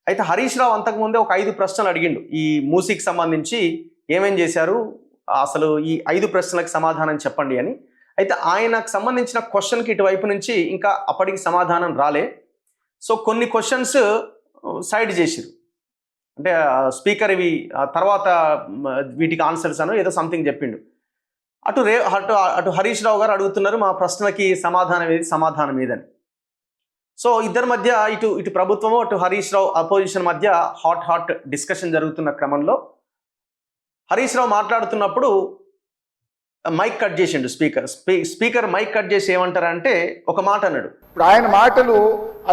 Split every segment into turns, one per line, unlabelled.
అయితే హరీష్ రావు అంతకుముందే ఒక 5 ప్రశ్నలు అడిగిండు ఈ మూసీకి సంబంధించి ఏమేం చేశారు, అసలు ఈ 5 ప్రశ్నలకు సమాధానం చెప్పండి అని. అయితే ఆయనకు సంబంధించిన క్వశ్చన్కి ఇటువైపు నుంచి ఇంకా అప్పటికి సమాధానం రాలే. సో కొన్ని క్వశ్చన్స్ సైడ్ చేసిరు, అంటే స్పీకర్ ఇవి తర్వాత వీటికి ఆన్సర్స్ అనో ఏదో సంథింగ్ చెప్పిండు. అటు హరీష్ రావు గారు అడుగుతున్నారు మా ప్రశ్నకి సమాధానం ఏదని. సో ఇద్దరి మధ్య ఇటు ప్రభుత్వము అటు హరీష్ రావు అపోజిషన్ మధ్య హాట్ డిస్కషన్ జరుగుతున్న క్రమంలో హరీష్ రావు మాట్లాడుతున్నప్పుడు మైక్ కట్ చేసిండు స్పీకర్ మైక్ కట్ చేసి ఏమంటారంటే ఒక మాట అన్నాడు.
ఇప్పుడు ఆయన మాటలు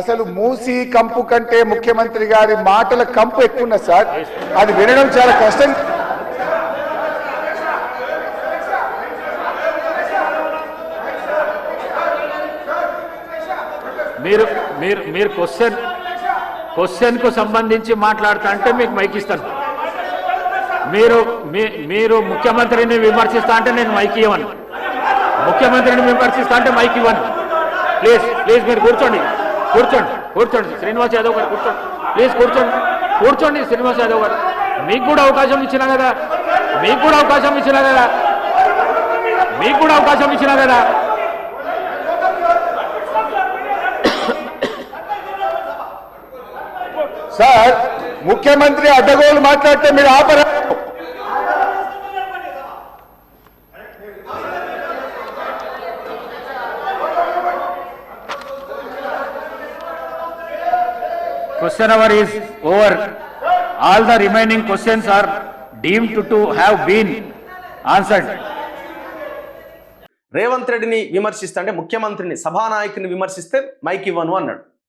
అసలు మూసి కంపు కంటే ముఖ్యమంత్రి గారి మాటల కంపు ఎక్కువ ఉన్నది సార్, అది వినడం చాలా కష్టం.
మీరు క్వశ్చన్ కు సంబంధించి మాట్లాడుతా అంటే మీకు మైక్ ఇస్తాను. మీరు ముఖ్యమంత్రిని విమర్శిస్తా అంటే నేను మైక్ ఇవ్వను. ముఖ్యమంత్రిని విమర్శిస్తా అంటే మైక్ ఇవ్వను. ప్లీజ్ మీరు కూర్చోండి శ్రీనివాస్ యాదవ్ గారు ప్లీజ్ కూర్చోండి శ్రీనివాస్ యాదవ్ గారు. మీకు కూడా అవకాశం ఇచ్చినా కదా.
సార్ ముఖ్యమంత్రి అడ్డగోలు మాట్లాడితే మీరు ఆపరా?
Question hour is over. All the remaining questions are deemed to have been answered.
Revanth రెడ్డిని విమర్శిస్తే అంటే ముఖ్యమంత్రిని సభానాయకుని విమర్శిస్తే మైక్ ఇవ్వను అన్నాడు.